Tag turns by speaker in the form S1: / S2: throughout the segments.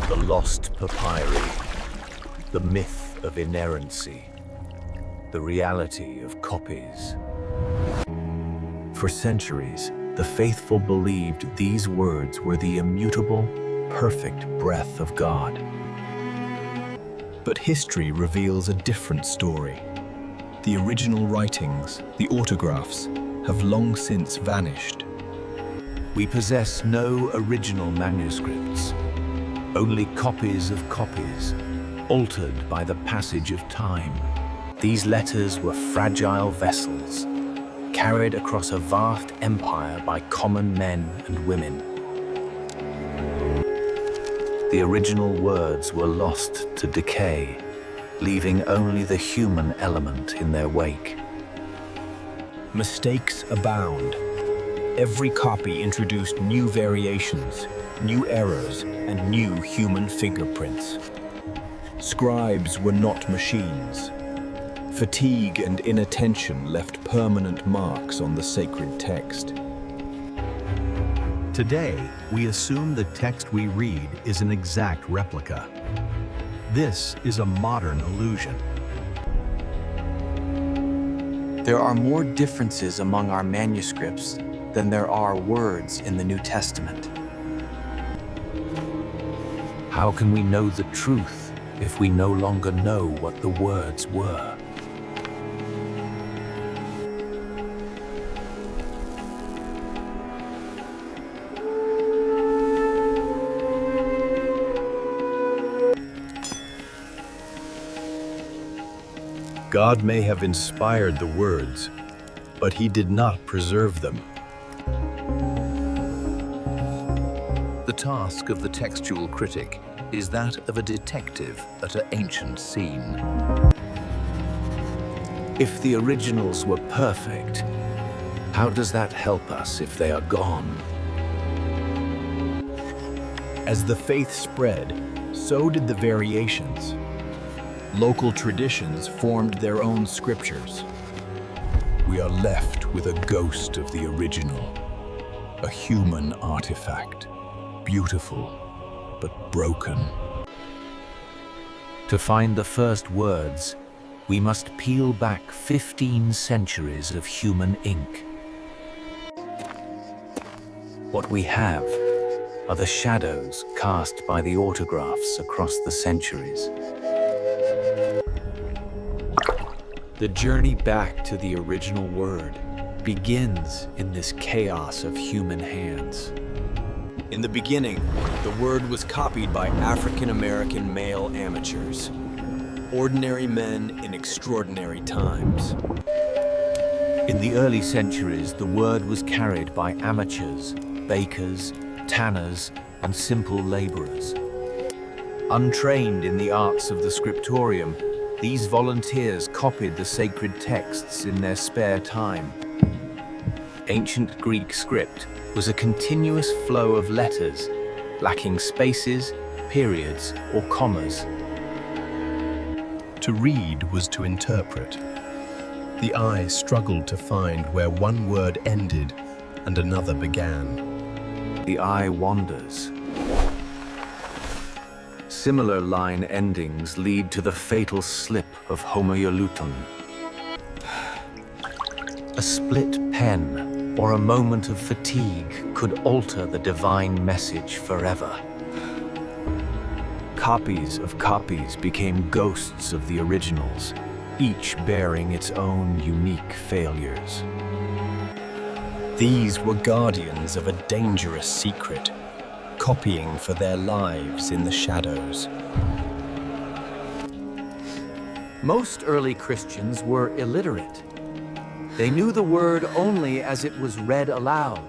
S1: The lost papyri, the myth of inerrancy, the reality of copies. For centuries, the faithful believed these words were the immutable, perfect breath of God. But history reveals a different story. The original writings, the autographs, have long since vanished. We possess no original manuscripts, only copies of copies, altered by the passage of time. These letters were fragile vessels, carried across a vast empire by common men and women. The original words were lost to decay, leaving only the human element in their wake. Mistakes abound. Every copy introduced new variations, new errors, and new human fingerprints. Scribes were not machines. Fatigue and inattention left permanent marks on the sacred text.
S2: Today, we assume the text we read is an exact replica. This is a modern illusion.
S3: There are more differences among our manuscripts than there are words in the New Testament.
S1: How can we know the truth if we no longer know what the words were?
S2: God may have inspired the words, but he did not preserve them.
S1: The task of the textual critic is that of a detective at an ancient scene. If the originals were perfect, how does that help us if they are gone?
S2: As the faith spread, so did the variations. Local traditions formed their own scriptures. We are left with a ghost of the original, a human artifact, beautiful but broken.
S1: To find the first words, we must peel back 15 centuries of human ink. What we have are the shadows cast by the autographs across the centuries. The journey back to the original word begins in this chaos of human hands.
S2: In the beginning, the word was copied by African-American male amateurs, ordinary men in extraordinary times.
S1: In the early centuries, the word was carried by amateurs, bakers, tanners, and simple laborers. Untrained in the arts of the scriptorium, these volunteers copied the sacred texts in their spare time. Ancient Greek script was a continuous flow of letters, lacking spaces, periods, or commas.
S2: To read was to interpret. The eye struggled to find where one word ended and another began.
S1: The eye wanders. Similar line endings lead to the fatal slip of homoioluton. A split pen or a moment of fatigue could alter the divine message forever. Copies of copies became ghosts of the originals, each bearing its own unique failures.
S2: These were guardians of a dangerous secret, copying for their lives in the shadows.
S1: Most early Christians were illiterate. They knew the word only as it was read aloud.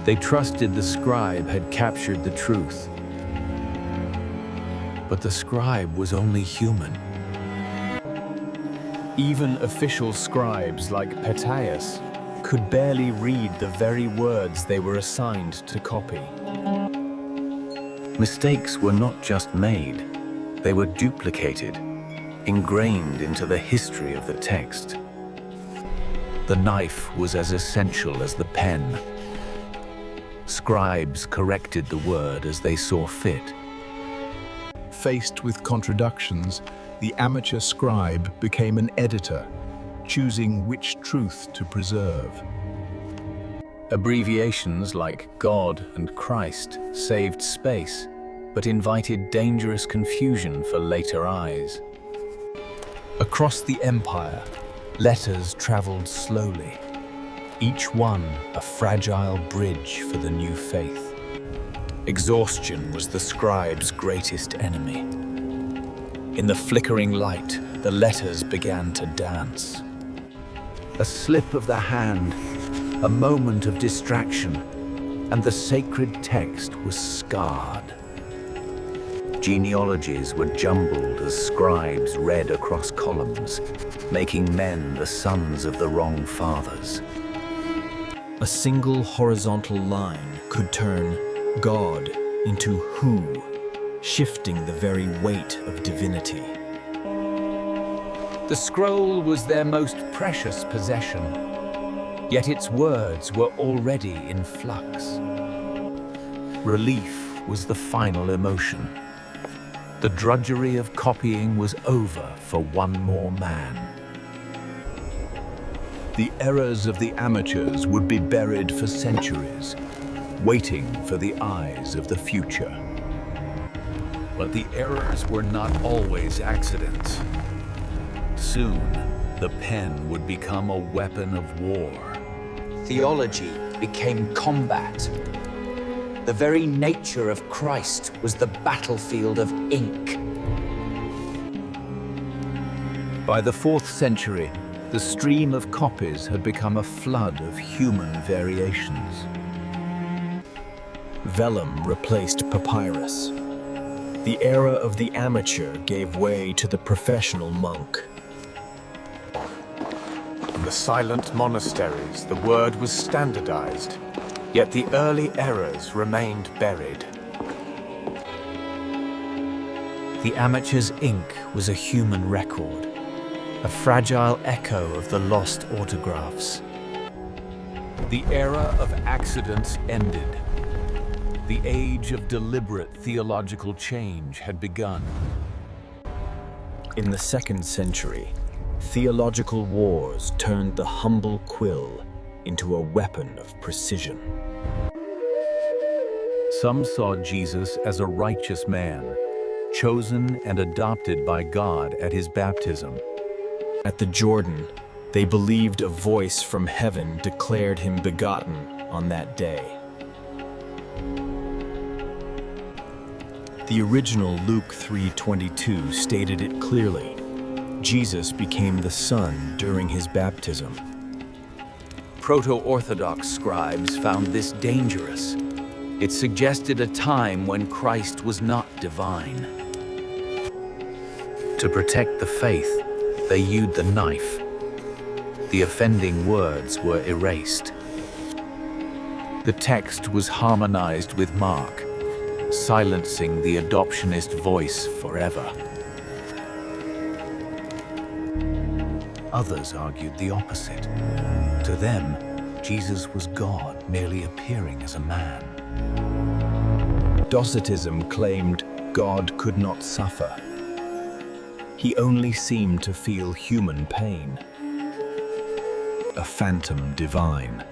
S1: They trusted the scribe had captured the truth. But the scribe was only human.
S2: Even official scribes like Petaius could barely read the very words they were assigned to copy.
S1: Mistakes were not just made, they were duplicated, ingrained into the history of the text. The knife was as essential as the pen. Scribes corrected the word as they saw fit.
S2: Faced with contradictions, the amateur scribe became an editor, choosing which truth to preserve.
S1: Abbreviations like God and Christ saved space, but invited dangerous confusion for later eyes. Across the empire, letters traveled slowly, each one a fragile bridge for the new faith. Exhaustion was the scribe's greatest enemy. In the flickering light, the letters began to dance. A slip of the hand, a moment of distraction, and the sacred text was scarred. Genealogies were jumbled as scribes read across columns, making men the sons of the wrong fathers.
S4: A single horizontal line could turn God into who, shifting the very weight of divinity.
S1: The scroll was their most precious possession, yet its words were already in flux. Relief was the final emotion. The drudgery of copying was over for one more man.
S2: The errors of the amateurs would be buried for centuries, waiting for the eyes of the future.
S1: But the errors were not always accidents. Soon, the pen would become a weapon of war.
S3: Theology became combat. The very nature of Christ was the battlefield of ink.
S1: By the 4th century, the stream of copies had become a flood of human variations.
S4: Vellum replaced papyrus. The era of the amateur gave way to the professional monk.
S1: In the silent monasteries, the word was standardized, yet the early errors remained buried. The amateur's ink was a human record, a fragile echo of the lost autographs. The era of accidents ended. The age of deliberate theological change had begun.
S4: In the 2nd century, theological wars turned the humble quill into a weapon of precision.
S1: Some saw Jesus as a righteous man, chosen and adopted by God at his baptism.
S4: At the Jordan, they believed a voice from heaven declared him begotten on that day. The original Luke 3:22 stated it clearly. Jesus became the Son during his baptism.
S1: Proto-Orthodox scribes found this dangerous. It suggested a time when Christ was not divine. To protect the faith, they used the knife. The offending words were erased. The text was harmonized with Mark, silencing the adoptionist voice forever. Others argued the opposite. To them, Jesus was God merely appearing as a man.
S2: Docetism claimed God could not suffer. He only seemed to feel human pain. A phantom divine.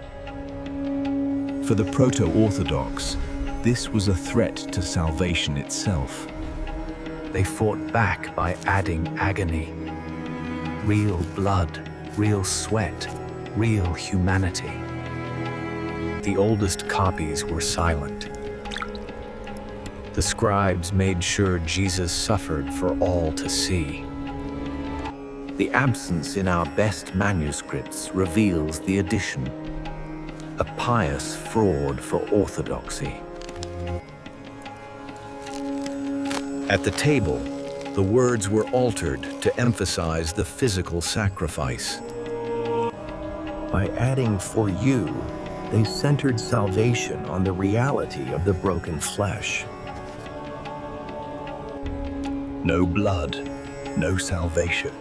S2: For the proto-Orthodox, this was a threat to salvation itself.
S1: They fought back by adding agony. Real blood, real sweat, real humanity. The oldest copies were silent. The scribes made sure Jesus suffered for all to see. The absence in our best manuscripts reveals the addition, a pious fraud for orthodoxy. At the table, the words were altered to emphasize the physical sacrifice.
S5: By adding "for you," they centered salvation on the reality of the broken flesh.
S2: No blood, no salvation.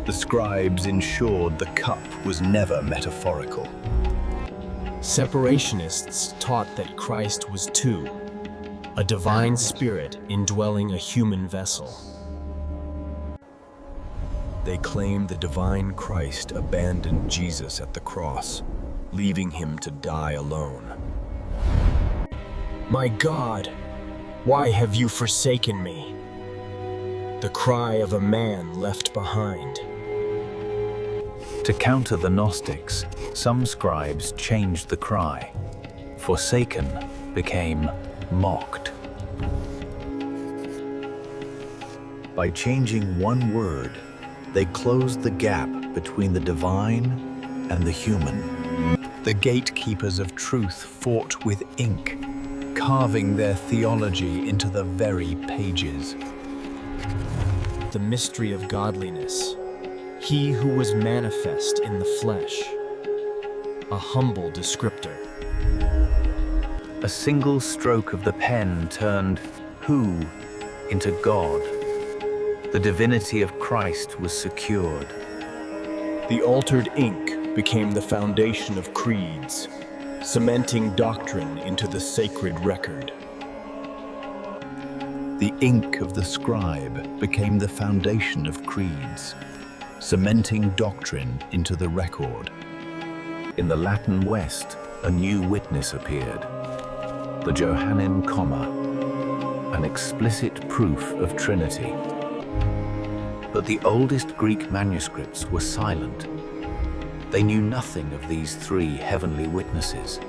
S2: The scribes ensured the cup was never metaphorical.
S4: Separationists taught that Christ was two, a divine spirit indwelling a human vessel.
S2: They claim the divine Christ abandoned Jesus at the cross, leaving him to die alone.
S4: My God, why have you forsaken me? The cry of a man left behind.
S1: To counter the Gnostics, some scribes changed the cry. Forsaken became mocked.
S2: By changing one word, they closed the gap between the divine and the human. The gatekeepers of truth fought with ink, carving their theology into the very pages.
S4: The mystery of godliness, he who was manifest in the flesh, a humble descriptor.
S1: A single stroke of the pen turned who into God. The divinity of Christ was secured.
S4: The altered ink became the foundation of creeds, cementing doctrine into the sacred record.
S2: The ink of the scribe became the foundation of creeds, cementing doctrine into the record.
S1: In the Latin West, a new witness appeared, the Johannine comma, an explicit proof of Trinity. But the oldest Greek manuscripts were silent. They knew nothing of these three heavenly witnesses.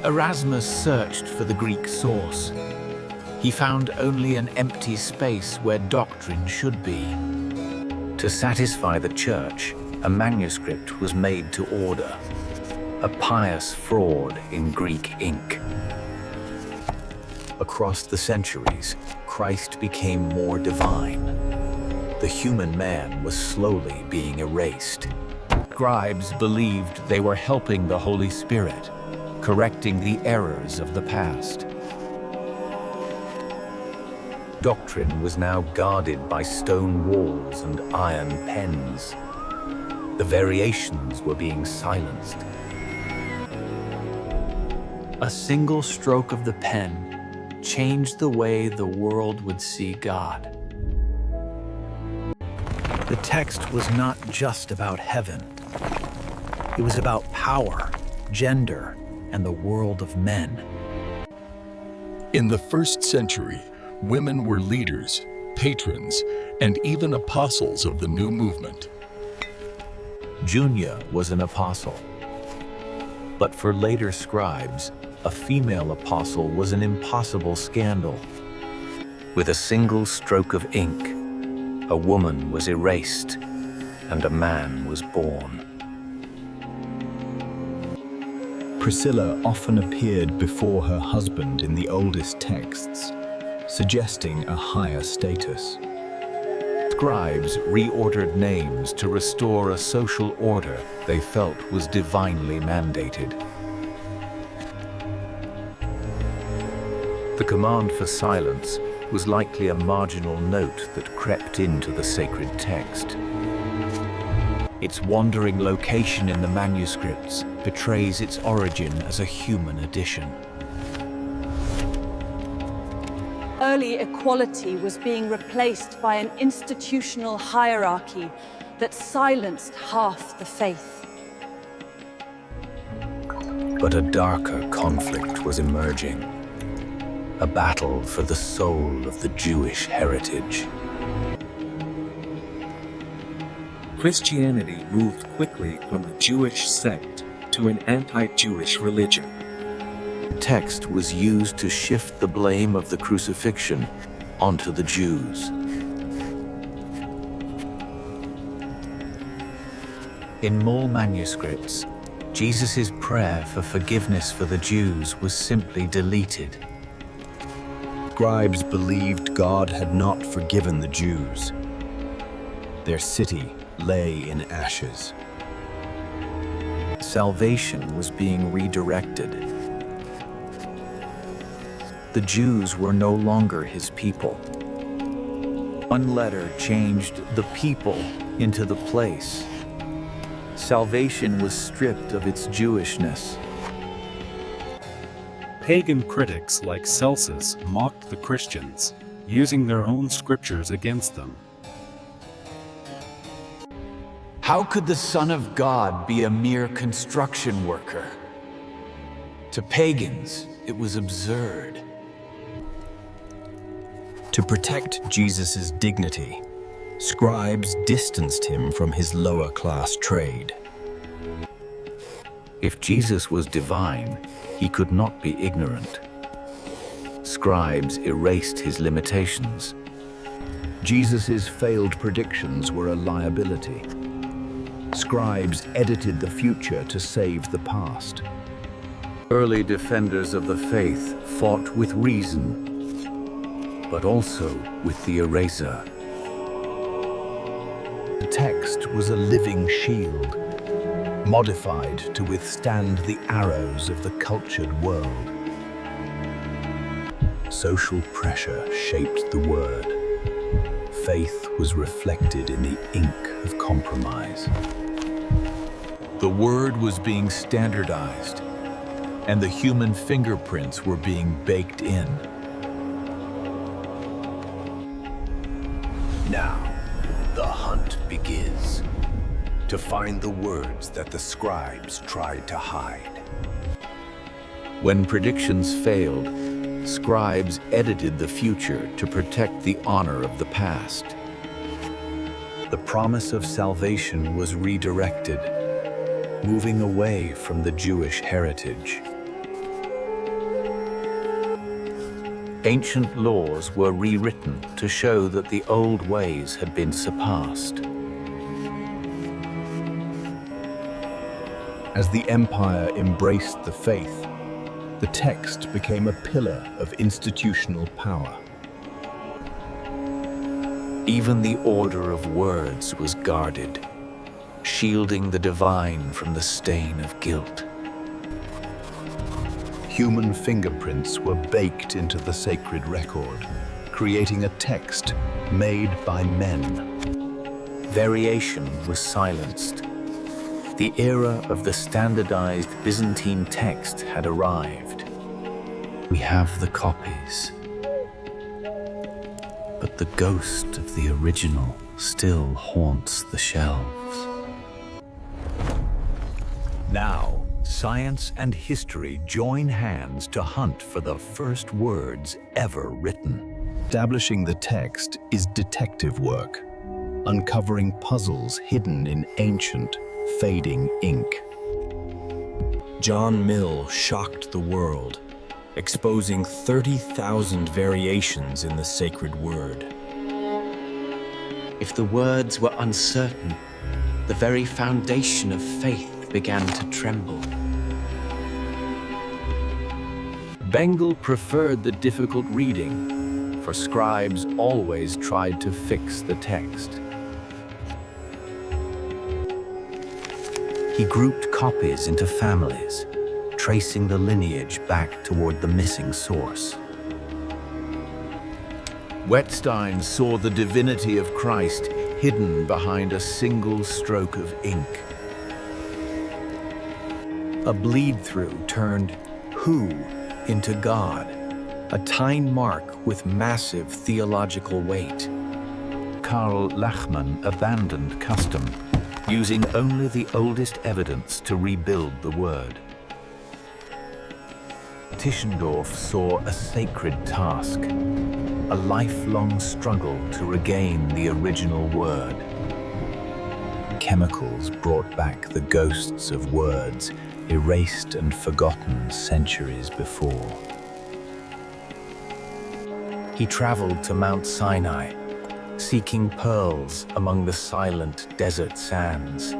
S1: Erasmus searched for the Greek source. He found only an empty space where doctrine should be. To satisfy the church, a manuscript was made to order, a pious fraud in Greek ink. Across the centuries, Christ became more divine. The human man was slowly being erased. Scribes believed they were helping the Holy Spirit, correcting the errors of the past. Doctrine was now guarded by stone walls and iron pens. The variations were being silenced. A single stroke of the pen changed the way the world would see God.
S2: The text was not just about heaven. It was about power, gender, and the world of men.
S6: In the first century, women were leaders, patrons, and even apostles of the new movement.
S1: Junia was an apostle. But for later scribes, a female apostle was an impossible scandal. With a single stroke of ink, a woman was erased and a man was born.
S2: Priscilla often appeared before her husband in the oldest texts, suggesting a higher status.
S1: Scribes reordered names to restore a social order they felt was divinely mandated. The command for silence was likely a marginal note that crept into the sacred text. Its wandering location in the manuscripts betrays its origin as a human addition.
S7: Early equality was being replaced by an institutional hierarchy that silenced half the faith.
S1: But a darker conflict was emerging. A battle for the soul of the Jewish heritage.
S8: Christianity moved quickly from a Jewish sect to an anti-Jewish religion.
S1: The text was used to shift the blame of the crucifixion onto the Jews. In Mull manuscripts, Jesus' prayer for forgiveness for the Jews was simply deleted.
S2: Scribes believed God had not forgiven the Jews. Their city lay in ashes.
S1: Salvation was being redirected. The Jews were no longer his people. One letter changed the people into the place. Salvation was stripped of its Jewishness.
S9: Pagan critics like Celsus mocked the Christians, using their own scriptures against them.
S3: How could the Son of God be a mere construction worker? To pagans, it was absurd.
S4: To protect Jesus' dignity, scribes distanced him from his lower-class trade.
S1: If Jesus was divine, he could not be ignorant. Scribes erased his limitations.
S2: Jesus' failed predictions were a liability. Scribes edited the future to save the past.
S1: Early defenders of the faith fought with reason, but also with the eraser.
S2: The text was a living shield, modified to withstand the arrows of the cultured world. Social pressure shaped the word. Faith was reflected in the ink of compromise.
S1: The word was being standardized, and the human fingerprints were being baked in.
S5: Now, the hunt begins to find the words that the scribes tried to hide.
S1: When predictions failed, scribes edited the future to protect the honor of the past.
S2: The promise of salvation was redirected, moving away from the Jewish heritage.
S1: Ancient laws were rewritten to show that the old ways had been surpassed.
S2: As the empire embraced the faith, the text became a pillar of institutional power.
S1: Even the order of words was guarded, shielding the divine from the stain of guilt.
S2: Human fingerprints were baked into the sacred record, creating a text made by men.
S1: Variation was silenced. The era of the standardized Byzantine text had arrived. We have the copies, but the ghost of the original still haunts the shelves.
S2: Now, science and history join hands to hunt for the first words ever written. Establishing the text is detective work, uncovering puzzles hidden in ancient, fading ink.
S4: John Mill shocked the world, exposing 30,000 variations in the sacred word.
S3: If the words were uncertain, the very foundation of faith began to tremble.
S1: Bengal preferred the difficult reading, for scribes always tried to fix the text. He grouped copies into families, tracing the lineage back toward the missing source. Wettstein saw the divinity of Christ hidden behind a single stroke of ink. A bleed-through turned who into God, a tine mark with massive theological weight. Karl Lachmann abandoned custom, using only the oldest evidence to rebuild the word. Tischendorf saw a sacred task, a lifelong struggle to regain the original word.
S2: Chemicals brought back the ghosts of words erased and forgotten centuries before.
S1: He traveled to Mount Sinai, seeking pearls among the silent desert sands.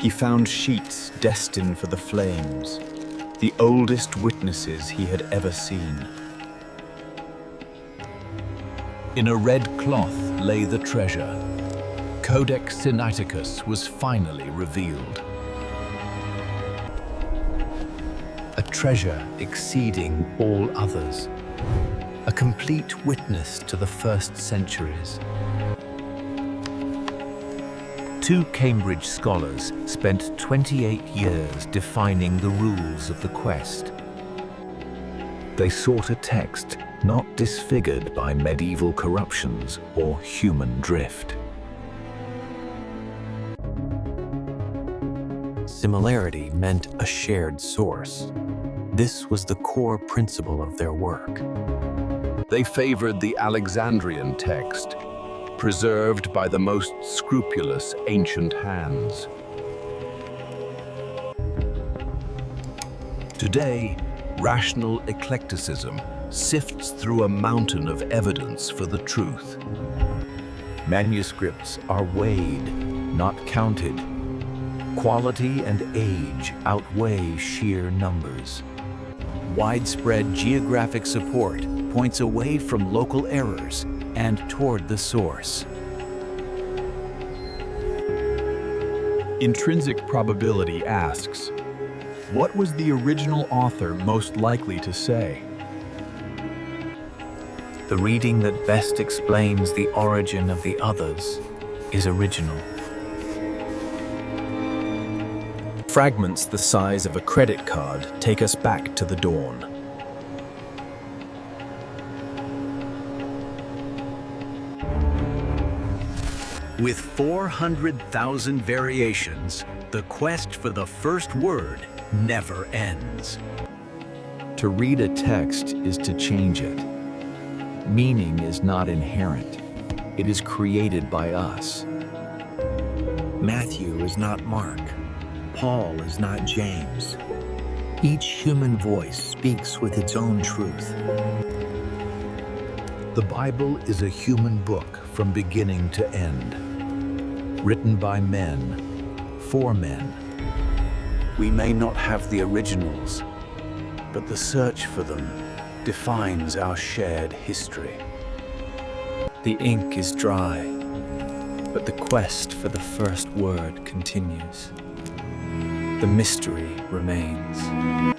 S4: He found sheets destined for the flames, the oldest witnesses he had ever seen.
S2: In a red cloth lay the treasure. Codex Sinaiticus was finally revealed. A treasure exceeding all others. A complete witness to the first centuries.
S1: Two Cambridge scholars spent 28 years defining the rules of the quest. They sought a text not disfigured by medieval corruptions or human drift. Similarity meant a shared source. This was the core principle of their work.
S2: They favored the Alexandrian text, preserved by the most scrupulous ancient hands. Today, rational eclecticism sifts through a mountain of evidence for the truth.
S1: Manuscripts are weighed, not counted. Quality and age outweigh sheer numbers. Widespread geographic support points away from local errors and toward the source.
S2: Intrinsic probability asks, what was the original author most likely to say?
S1: The reading that best explains the origin of the others is original.
S4: Fragments the size of a credit card take us back to the dawn.
S1: With 400,000 variations, the quest for the first word never ends.
S2: To read a text is to change it. Meaning is not inherent. It is created by us.
S5: Matthew is not Mark. Paul is not James. Each human voice speaks with its own truth.
S1: The Bible is a human book from beginning to end, written by men, for men. We may not have the originals, but the search for them defines our shared history.
S4: The ink is dry, but the quest for the first word continues. The mystery remains.